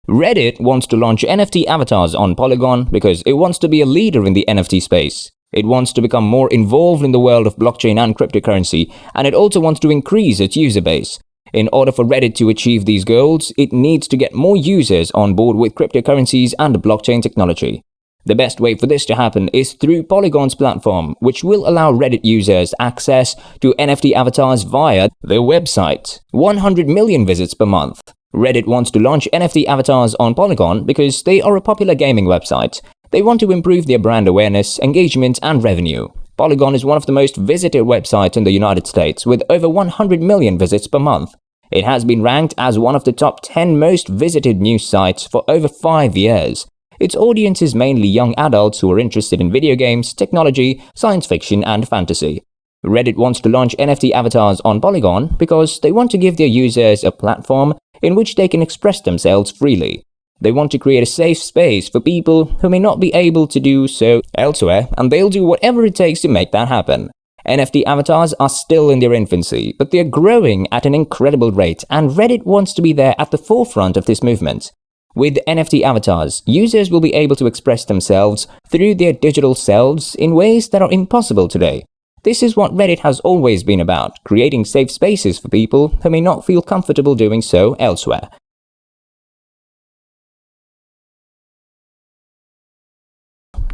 Reddit wants to launch NFT avatars on Polygon because it wants to be a leader in the NFT space. It wants to become more involved in the world of blockchain and cryptocurrency, and it also wants to increase its user base. In order for Reddit to achieve these goals, it needs to get more users on board with cryptocurrencies and blockchain technology. The best way for this to happen is through Polygon's platform, which will allow Reddit users access to NFT avatars via their website. 100 million visits per month. Reddit wants to launch NFT avatars on Polygon because they are a popular gaming website. They want to improve their brand awareness, engagement, and revenue. Polygon is one of the most visited websites in the United States, with over 100 million visits per month. It has been ranked as one of the top 10 most visited news sites for over 5 years. Its audience is mainly young adults who are interested in video games, technology, science fiction, and fantasy. Reddit wants to launch NFT avatars on Polygon because they want to give their users a platform in which they can express themselves freely. They want to create a safe space for people who may not be able to do so elsewhere, and they'll do whatever it takes to make that happen. NFT avatars are still in their infancy, but they're growing at an incredible rate, and Reddit wants to be there at the forefront of this movement. With NFT avatars, users will be able to express themselves through their digital selves in ways that are impossible today. This is what Reddit has always been about, creating safe spaces for people who may not feel comfortable doing so elsewhere.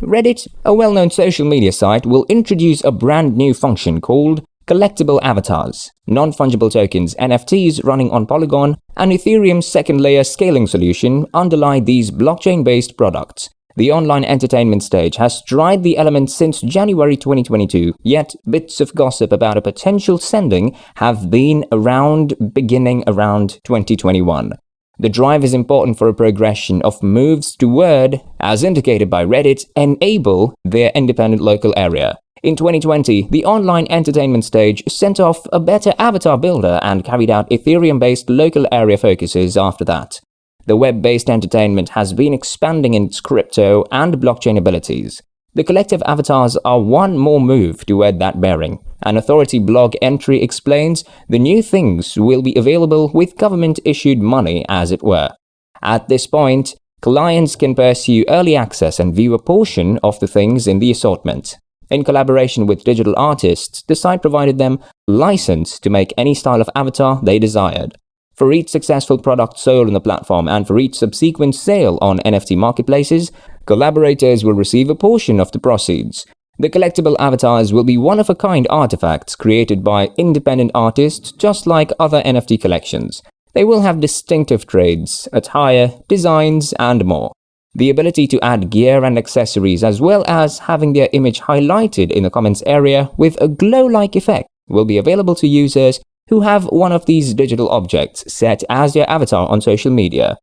Reddit, a well-known social media site, will introduce a brand new function called collectible avatars, non-fungible tokens, NFTs running on Polygon, and Ethereum's second-layer scaling solution underlie these blockchain-based products. The online entertainment stage has tried the element since January 2022, yet bits of gossip about a potential sending have been beginning around 2021. The drive is important for a progression of moves toward, as indicated by Reddit, enable their independent local area. In 2020, the online entertainment stage sent off a beta avatar builder and carried out Ethereum-based local area focuses after that. The web-based entertainment has been expanding its crypto and blockchain abilities. The collective avatars are one more move toward that bearing. An authority blog entry explains the new things will be available with government-issued money, as it were. At this point, clients can pursue early access and view a portion of the things in the assortment. In collaboration with digital artists, the site provided them license to make any style of avatar they desired. For each successful product sold on the platform and for each subsequent sale on NFT marketplaces, collaborators will receive a portion of the proceeds. The collectible avatars will be one-of-a-kind artifacts created by independent artists just like other NFT collections. They will have distinctive traits, attire, designs, and more. The ability to add gear and accessories as well as having their image highlighted in the comments area with a glow-like effect will be available to users who have one of these digital objects set as their avatar on social media.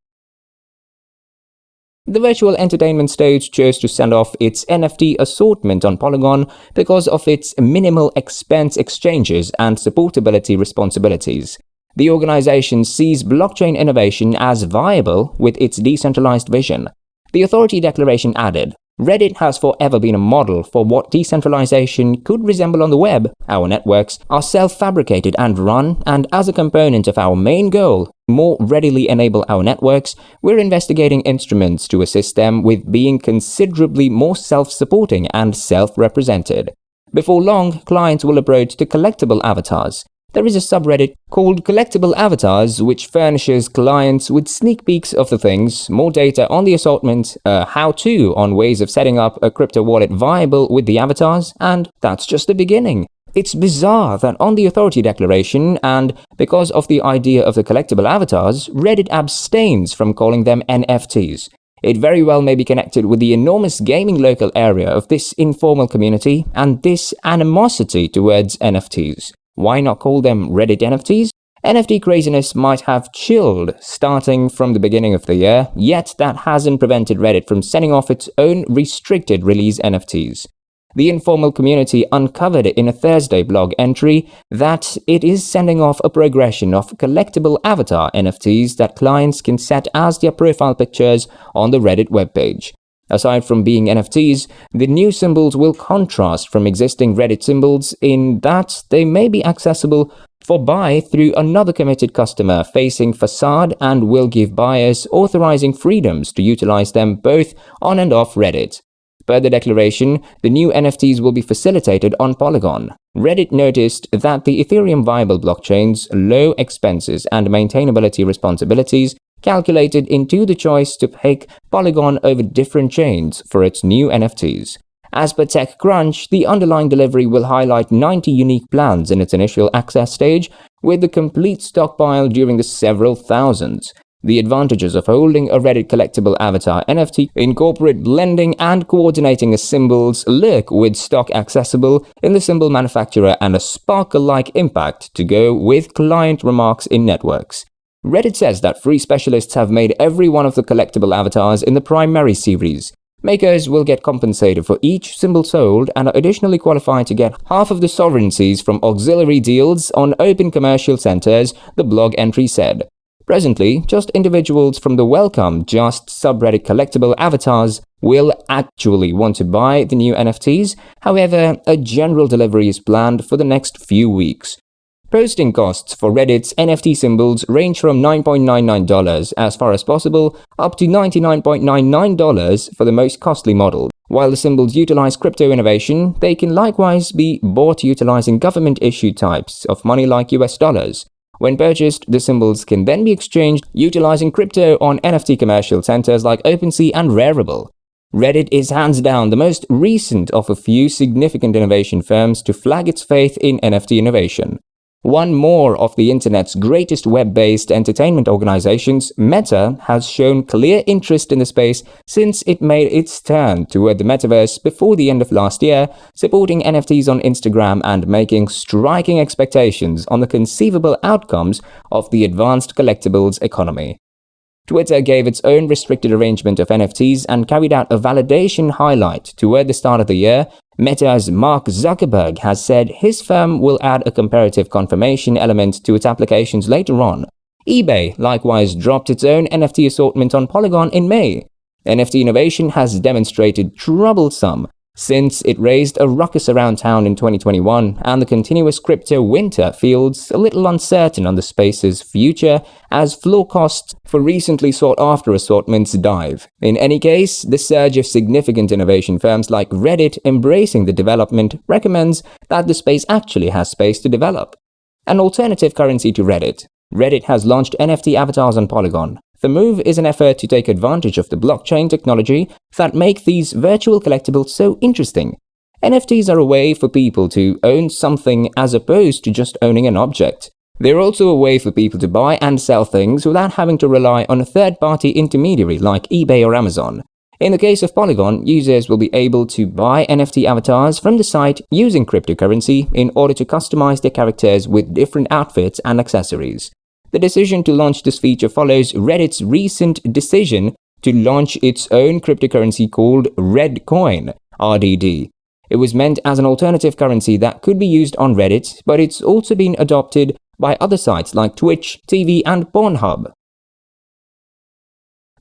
The virtual entertainment stage chose to send off its NFT assortment on Polygon because of its minimal expense exchanges and supportability responsibilities. The organization sees blockchain innovation as viable with its decentralized vision. The authority declaration added, Reddit has forever been a model for what decentralization could resemble on the web. Our networks are self-fabricated and run, and as a component of our main goal, more readily enable our networks, we're investigating instruments to assist them with being considerably more self-supporting and self-represented. Before long, clients will approach the collectible avatars. There is a subreddit called Collectible Avatars which furnishes clients with sneak peeks of the things, more data on the assortment, a how-to on ways of setting up a crypto wallet viable with the avatars, and that's just the beginning. It's bizarre that on the authority declaration, and because of the idea of the collectible avatars, Reddit abstains from calling them NFTs. It very well may be connected with the enormous gaming local area of this informal community and this animosity towards NFTs. Why not call them Reddit NFTs? NFT craziness might have chilled starting from the beginning of the year, yet that hasn't prevented Reddit from sending off its own restricted release NFTs. The informal community uncovered in a Thursday blog entry that it is sending off a progression of collectible avatar NFTs that clients can set as their profile pictures on the Reddit webpage. Aside from being NFTs, the new symbols will contrast from existing Reddit symbols in that they may be accessible for buy through another committed customer facing facade and will give buyers authorizing freedoms to utilize them both on and off Reddit. Per the declaration, the new NFTs will be facilitated on Polygon. Reddit noticed that the Ethereum viable blockchain's low expenses and maintainability responsibilities calculated into the choice to pick Polygon over different chains for its new NFTs. As per TechCrunch, the underlying delivery will highlight 90 unique plans in its initial access stage, with the complete stockpile during the several thousands. The advantages of holding a Reddit collectible avatar NFT incorporate blending and coordinating as symbols lurk with stock accessible in the symbol manufacturer and a sparkle-like impact to go with client remarks in networks. Reddit says that free specialists have made every one of the collectible avatars in the primary series. Makers will get compensated for each symbol sold and are additionally qualified to get half of the sovereignties from auxiliary deals on open commercial centers, the blog entry said. Presently, just individuals from the welcome Just subreddit collectible avatars will actually want to buy the new NFTs. However, a general delivery is planned for the next few weeks. Posting costs for Reddit's NFT symbols range from $9.99 as far as possible up to $99.99 for the most costly model. While the symbols utilize crypto innovation, they can likewise be bought utilizing government-issued types of money like US dollars. When purchased, the symbols can then be exchanged utilizing crypto on NFT commercial centers like OpenSea and Rarible. Reddit is hands down the most recent of a few significant innovation firms to flag its faith in NFT innovation. One more of the internet's greatest web-based entertainment organizations, Meta, has shown clear interest in the space since it made its turn toward the metaverse before the end of last year, supporting NFTs on Instagram and making striking expectations on the conceivable outcomes of the advanced collectibles economy. Twitter gave its own restricted arrangement of NFTs and carried out a validation highlight toward the start of the year. Meta's Mark Zuckerberg has said his firm will add a comparative confirmation element to its applications later on. eBay likewise dropped its own NFT assortment on Polygon in May. NFT innovation has demonstrated troublesome since it raised a ruckus around town in 2021, and the continuous crypto winter feels a little uncertain on the space's future as floor costs for recently sought-after assortments dive. In any case, the surge of significant innovation firms like Reddit embracing the development recommends that the space actually has space to develop. An alternative currency to Reddit. Reddit has launched NFT avatars on Polygon. The move is an effort to take advantage of the blockchain technology that make these virtual collectibles so interesting. NFTs are a way for people to own something as opposed to just owning an object. They're also a way for people to buy and sell things without having to rely on a third-party intermediary like eBay or Amazon. In the case of Polygon, users will be able to buy NFT avatars from the site using cryptocurrency in order to customize their characters with different outfits and accessories. The decision to launch this feature follows Reddit's recent decision to launch its own cryptocurrency called ReddCoin, RDD. It was meant as an alternative currency that could be used on Reddit, but it's also been adopted by other sites like Twitch, TV, and Pornhub.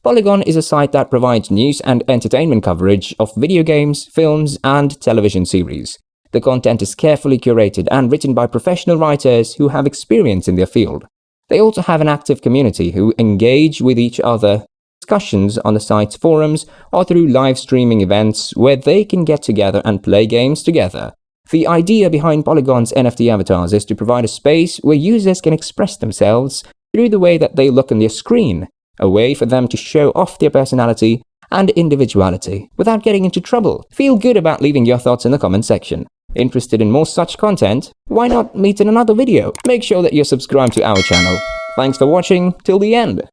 Polygon is a site that provides news and entertainment coverage of video games, films, and television series. The content is carefully curated and written by professional writers who have experience in their field. They also have an active community who engage with each other, discussions on the site's forums, or through live streaming events where they can get together and play games together. The idea behind Polygon's NFT avatars is to provide a space where users can express themselves through the way that they look on their screen, a way for them to show off their personality and individuality without getting into trouble. Feel good about leaving your thoughts in the comment section. Interested in more such content? Why not meet in another video? Make sure that you're subscribed to our channel. Thanks for watching till the end.